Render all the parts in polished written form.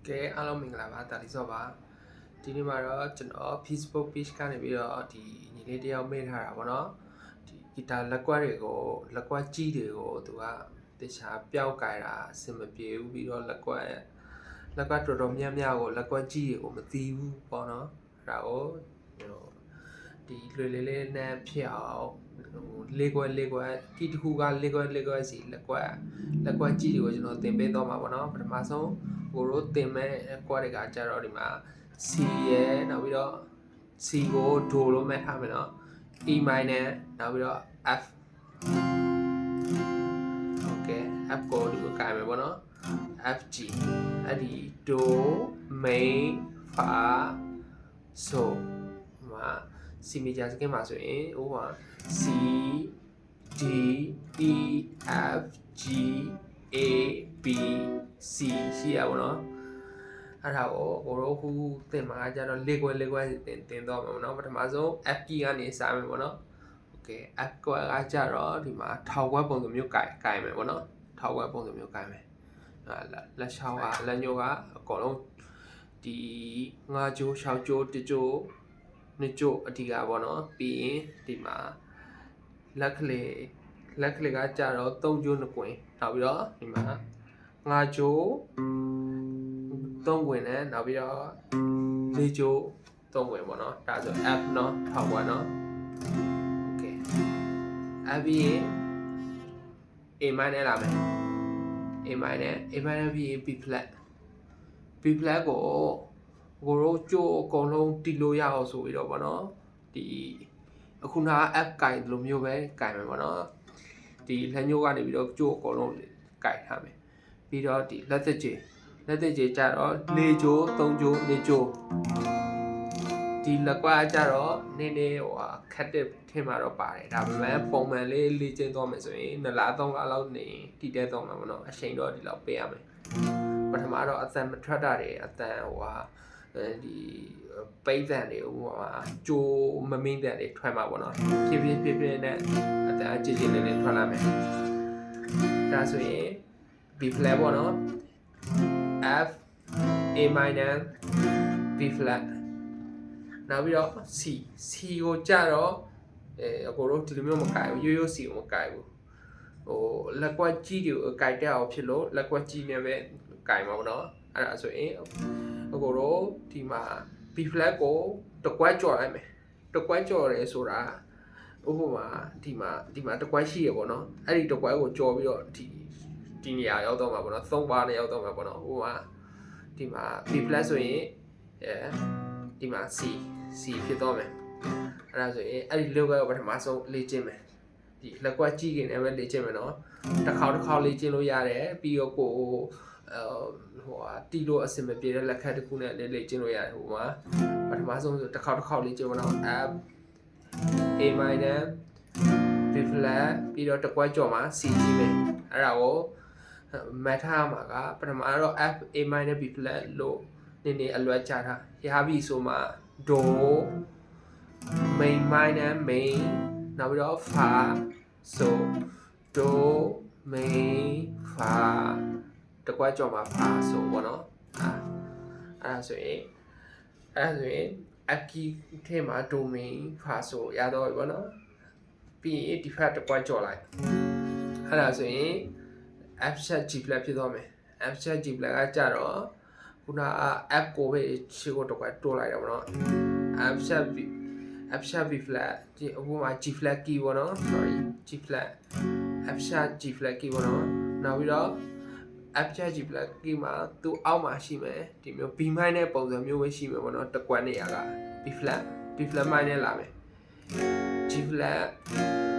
ကဲအားလုံးမင်္ဂလာပါတာလီစောပါဒီနေ့မှာတော့ကျွန်တော် Facebook page ကနေပြီးတော့ဒီညီလေးတယောက်မေးထားတာပေါ့နော်ဒီဂီတာလက်ကွက်တွေကိုလက်ကွက်ကြီးတွေကိုသူကတခြားပျောက်ကြတာအဆင်မပြေဘူးပြီးတော့လက်ကွက်တော်တော်များများကိုလက်ကွက်ကြီးတွေကိုမသိဘူးပေါ့နော်ဒါကိုဒီလွယ်လေးလေးနဲ့ဖြစ်အောင်လေးကွက်ဒီတစ်ခုကလေးကွက်စီလက်ကွက်ကြီးတွေကိုကျွန်တော်သင်ပေးတော့မှာပေါ့နော်ပထမဆုံးကိုတို့သင်မဲ့ကွက်တွေကကြတော့ဒီမှာ C ရဲ့နောက်ပြီးတော့ C ကိုဒိုလို့မဲ့ထားမယ်နော် E minor နောက်ပြီးတော့ F Okay F ကိုဒီကိုကိုင်မယ်ပေါ့နော် F G အဲ့ဒီဒို main fa so မှာ C major စကင်းမှာဆိုရင်ဟိုမှာ C D E F G A B C ရှိရပါတော့အဲ့ဒါကိုတို့ခုသင်မှာကြတော့လေးကွက်တင်တော့မှာပေါ့နော်ပထမဆုံး F key ကနေစမယ်ပေါ့နော် Okay F ကွက်ကကြတော့ဒီမှာထောက်ကွက်ပုံစံမျိုးကိုင်မယ်ပေါ့နော်ထောက်ကွက်ပုံစံမျိုးကိုင်မယ်လက်ချောင်းကလက်ညှိုးကအကုန်လုံးဒီ5ကြိုး6ကြိုး1ကြိုး2ကြိုးအဓိကပေါ့နော်ပြီးရင်ဒီမှာလက်ကလေးကကြတော့3ကြိုး2ကွင်းနောက်ပြီးတော့ဒီမှာ5ကြိုး3ကွင်းနဲ့နောက်ပြီးတော့4ကြိုး3ကွင်းပေါ့နော်ဒါဆို F နော်ထောက်ကွက်နော် Okay F ပြီးရင် A minor လာမယ် A minor ပြီးရင် B flat ကိုတို့ကြိုးအကုန်လုံးတီလို့ရအောင်ဆိုပြီးတော့ဗောနော်ဒီအခုနက F ကင်လိုမျိုးပဲကင်မယ်ဗောနော်ဒီလက်ညှိုးကနေပြီးတော့ကြိုးအကုန်လုံးကင်ထားမယ်ပြီးတော့ဒီလက်သက်ကြီးကြတော့4ကြိုး3ကြိုး4ကြိုးဒီလက်ကွာကြတော့နည်းနည်းဟိုခက်တဲ့ထင်မှာတော့ပါတယ်ဒါပေမဲ့ပုံမှန်လေးလေ့ကျင့်သွားမယ်ဆိုရင်2လ3လလောက်နေတီးတဲသွားမှာဗောနော်အချိန်တော့ဒီလောက်ပေးရမယ်ပထမတော့အသံမထွက်တာတွေအသံဒီပိတ်သံတွေကြိုးမမင်းသံတွေထွက်မှာပေါ့နော်ဖြည်းဖြည်းနဲ့အသံအကြည့်လေးထွက်လာမယ်ဒါဆိုရင် B flat ပေါ့နော် F A minor B flat နောက်ပြီးတော့ C ကိုကြတော့အကိုတို့ဒီလိုမျိုးမကိုင်ဘူးရိုး C ကိုမကိုင်ဘူးလက်ကွက်ကြီးတွေကိုကိုင်တက်အောင်ဖြစ်လို့လက်ကွက်ကြီးနဲ့ပဲကိုင်မှာပေါ့နော်အဲ့ဒါဆိုရင်အကိုတို့ဒီမှာ B flat ကိုတကွက်ကြော်လိုက်မယ်တကွက်ကြော်ရဲဆိုတာဥပမာဒီမှာတကွက်ရှိရပေါ့နော်အဲ့ဒီတကွက်ကိုကြော်ပြီးတော့ဒီနေရာရောက်တော့မှာပေါ့နော်3ပါးနဲ့ရောက်တော့မှာပေါ့နော်ဥပမာဒီမှာ B flat ဆိုရင်ဒီမှာ C ဖြစ်တော့မယ်အဲ့ဒါဆိုရင်အဲ့ဒီလောက်ကိုပထမဆုံးလေ့ကျင့်မယ်ဒီလက်ကွက်ကြီးကလည်းပဲလေ့ကျင့်မယ်နော်တစ်ခေါက်လေ့ကျင့်လို့ရတယ်ပြီးတော့ကိုတီလို့အဆင်မပြေတဲ့လက်ခတ်တစ်ခုနဲ့လေ့ကျင့်လို့ရတယ်ဟိုမှာပထမဆုံးဆိုတစ်ခေါက်လေ့ကျင့်မလို့ F A minor B flat ပြီးတော့တကွက်ကြော်မှာ C ကြီးမယ်အဲ့ဒါကိုမထားမှာကပထမတော့ F A minor B flat လို့နည်းနည်းအလွယ်ချထားရပြီဆိုမှ Do main minor main နောက်ပြီးတော့ Fa So Do main Fa တကွက်ကြော်မှာ Fa So ပေါ့နော်အဲ့ဒါဆိုရင် F key ထဲမှာ Do main Fa So ရတော့ပြီပေါ့နော်ပြီးရင်ဒီဖက်တကွက်ကြော်လိုက်အဲ့ဒါဆိုရင် F sharp G flat ဖြစ်သွားမယ် F sharp G flat ကကြတော့ခုနက F ကိုပဲရှေ့ကိုတကွက်တိုးလိုက်တယ်ပေါ့နော် F sharp B flat ဒီအခုမှာ G flat key ပေါ့နော် sorry G flat F sharp G flat key ပေါ့နော်နောက်ပြီးတော့ F sharp G flat key မှာသူအောက်မှာရှိမယ်ဒီမျိုး B minor ပုံစံမျိုးပဲရှိမယ်ပေါ့နော်တကွက်နေရက B flat minor လာမယ် G flat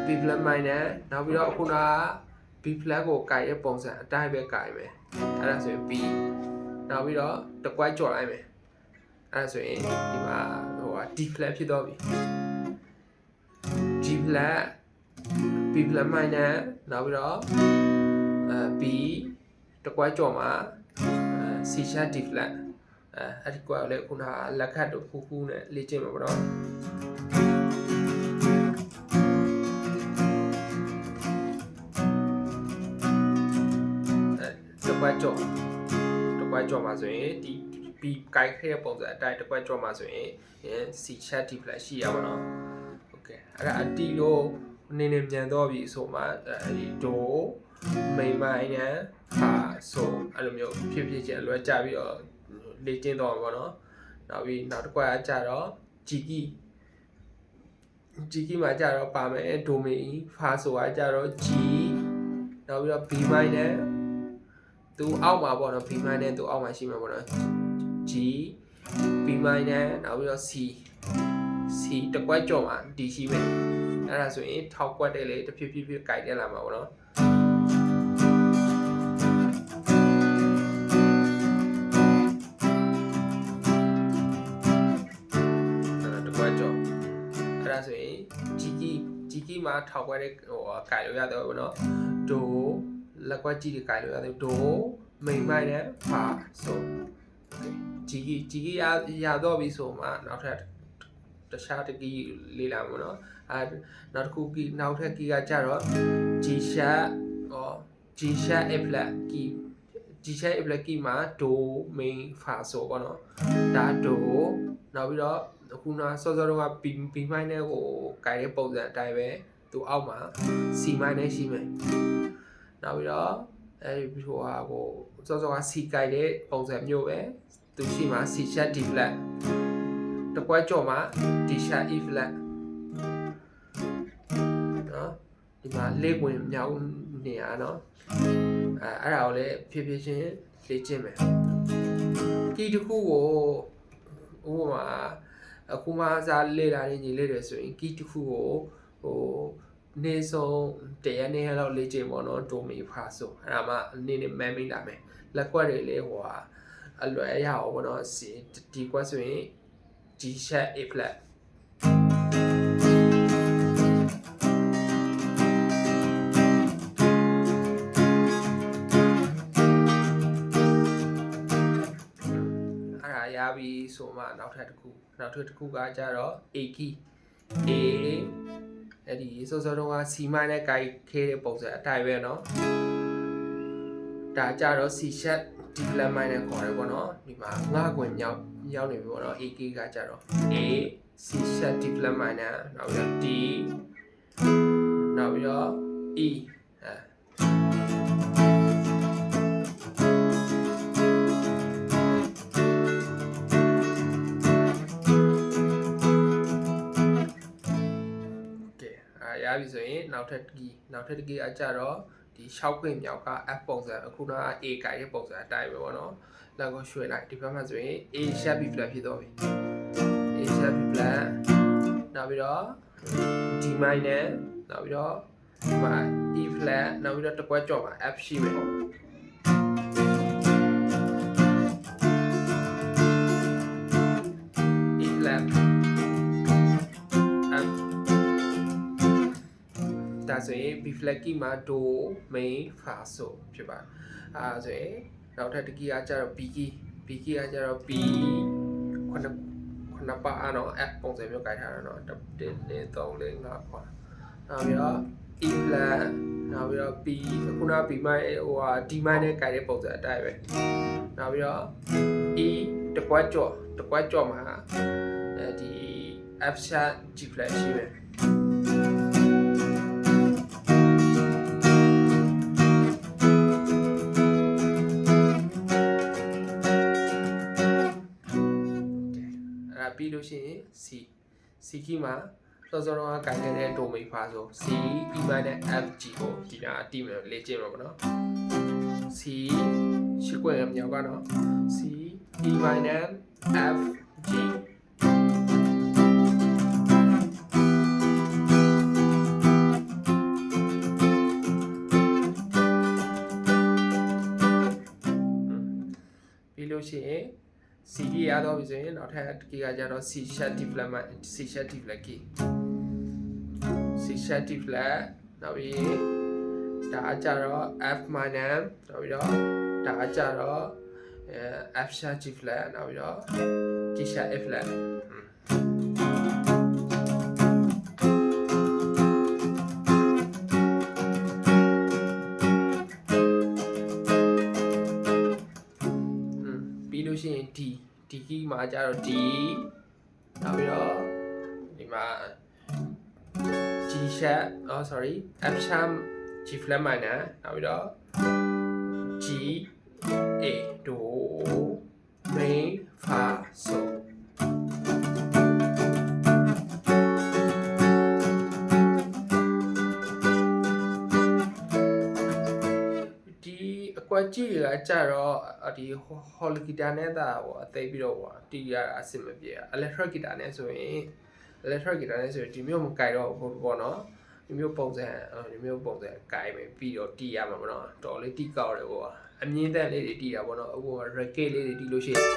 B flat minor နောက်ပြီးတော့ခုနက B flat ကိုကိုင်ရဲ့ပုံစံအတိုင်းပဲကိုင်မယ်အဲ့ဒါဆိုရင် B နောက်ပြီးတော့တကွက်ကြော်လိုက်မယ်အဲ့ဒါဆိုရင်ဒီမှာD flat ဖြစ်တော့ပြီ G flat B flat minor နောက်ပြီးတော့B တကွက်ကြော်မှာC sharp D flat အဲ့ဒီကွက်လည်းခုနကလက်ခတ်တို့ဖူးနဲ့လေ့ကျင့်မှာပေါ့နော်တကွက်ကြော်မှာ ဆိုရင်ဒီ B ကိုက်ခဲ့တဲ့ပုံစံအတိုင်းတစ်ခွက်ကြောမှာဆိုရင် C sharp D flat ရှိရပါတော့ okay အဲ့ဒါအတီလို့နည်းနည်းမြန်တော့ပြီဆိုမှဒီ do main minor fa ဆိုအဲ့လိုမျိုးဖြစ်ဖြစ်ချင်းအလွယ်ကြပြီးတော့လေ့ကျင့်တော့မှာပေါ့နော်နောက်ပြီးနောက်တစ်ခွက်ကကြတော့ G key မှာကြတော့ပါမယ် do main fa ဆိုတာကြတော့ G နောက်ပြီးတော့ B minor သူအောက်မှာပေါ့နော် B minor သူအောက်မှာရှိမှာပေါ့နော် G B minor နောက်ပြီးတော့ C တစ်ကွက်ကြော်မှာ D ရှိမယ်အဲ့ဒါဆိုရင်ထောက်ကွက်တယ်လေတစ်ဖြည်းဖြည်းကြိုက်တက်လာမှာပေါ့နော်တစ်ကွက်ကြော်အဲ့ဒါဆိုရင် G key မှာထောက်ကွက်တဲ့ဟိုကြိုက်လို့ရတယ်ပေါ့နော် do လက်ကွက်ကြီးတွေကြိုက်လို့ရတယ် do main minor fa ဆို G key ရတော့ပြီဆိုမှနောက်ထပ်တခြားတကီးလေးလာမှာနော်နောက်တစ်ခုနောက်ထပ်ကီးကကြတော့ G sharp G sharp A flat key G sharp A flat key မှာ do main fa ဆိုပေါ့နော်ဒါ do နောက်ပြီးတော့အခုနစောစောတော့ B minor ကိုကြိုက်တဲ့ပုံစံအတိုင်းပဲသူအောက်မှာ C minor ရှိမယ်နောက်ပြီးတော့အဲဒီဟိုဟာကိုစောစောက C ကြိုက်တဲ့ပုံစံမျိုးပဲသူရှိမှာ C sharp D flat တကွက်ကြော်မှာ D sharp E flat နော်ဒီမှာလေးဝင်မြောက်နေရနော်အဲ့ဒါကိုလည်းဖြည်းဖြည်းချင်းလေ့ကျင့်မယ်ကီးတစ်ခုကိုဥပမာအခုမှစားလေ့လာနေညီလေးတွေဆိုရင်ကီးတစ်ခုကိုဟိုနေဆုံးတရက်နေလောက်လေ့ကျင့်ပေါ့နော်ဒိုမီဖာဆိုအဲ့ဒါမှအနေနဲ့မန်မိလာမယ်လက်ကွက်တွေလေးဟိုဟာအလွယ်ရအောင်ပေါ့နော်ဒီကွက်ဆိုရင်G sharp A flat အဲ့ဒါရပြီဆိုမှနောက်ထပ်တစ်ခုကကြတော့ A key A အဲ့ဒီစောစောတော့ C minor ကိုက်ခဲတဲ့ပုံစံအတိုင်းပဲเนาะဒါကြတော့ C sharp D flat minor ခေါ်တယ်ပေါ့နော်ဒီမှာငါးခွင်မြောက်ရောက်နေပြီပေါ့နော် A key ကကြတော့ A C sharp D flat minor နောက်ပြီးတော့ D နောက်ပြီးတော့ E ရပြီဆိုရင်နောက်ထပ်တကီးအကြတော့ဒီ6ခွင့်မြောက်က F ပုံစံအခုနက A ကိုက်ရဲ့ပုံစံအတိုင်းပဲပေါ့နော်လက်ကိုရွှေ့လိုက်ဒီဘက်မှာဆိုရင် A sharp B flat ဖြစ်သွားပြီ A sharp B flat နောက်ပြီးတော့ D minor နောက်ပြီးတော့ဒီမှာ E flat နောက်ပြီးတော့တစ်ကွက်ကြော့မှာ F ရှိမယ် E flat Fဒါဆိုရင် B flat key မှာ do main fa ဆိုဖြစ်ပါဆိုရင်နောက်ထပ်တကီးကကြတော့ B key ကကြတော့ B ခုနပါအဲ့တော့ F ပုံစံမျိုးကြိုက်ထားတာနော်1 2 3 4 5 6နောက်ပြီးတော့ E flat နောက်ပြီးတော့ B ခုန B minor ဟိုဟာ D minor နဲ့ကြိုက်တဲ့ပုံစံအတိုင်းပဲနောက်ပြီးတော့ E တကွက်ကြော့မှာဒီ F sharp G flat ရှိမယ်ပြီးလို့ရှိရင် C key မှာစောစောတော့ကိုင်ခဲ့တဲ့ဒိုမိဖာဆို C E minor F G ကိုဒီနာတိမယ်လေ့ကျင့်မှာပေါ့နော် C ရှိခွင့်မြောက်ကတော့ C E minor F G ပြီးလို့ရှိရင်C key ရတော့ပြီဆိုရင်နောက်ထပ်ကီးကကြတော့ C sharp D flat key C sharp D flat နောက်ပြီးဒါအကြတော့ F minor နောက်ပြီးတော့ဒါအကြတော့F sharp G flat နောက်ပြီးတော့ G sharp F flat လို့ရှိရင် D key မှာကျတော့ D နောက်ပြီးတော့ဒီမှာ G sharp sorry F sharp G flat minor နောက်ပြီးတော့ G A do re fa so အကွက်ကြီးတွေကကြတော့ဒီ hall guitar နဲ့တာဟိုအသိပြီးတော့ဟိုတီးရတာအဆင်မပြေ electric guitar နဲ့ဆိုရင်ဒီမျိုးမကြိုက်တော့ဘူးပေါ့နော်ဒီမျိုးပုံစံကြိုက်မယ်ပြီးတော့တီးရမှာပေါ့နော်တော်လေးတီးကောက်တယ်ဟိုအမြင့်တက်လေးတွေတီးတာပေါ့နော်အခု racket လေးတွေတီးလို့ရှိရင်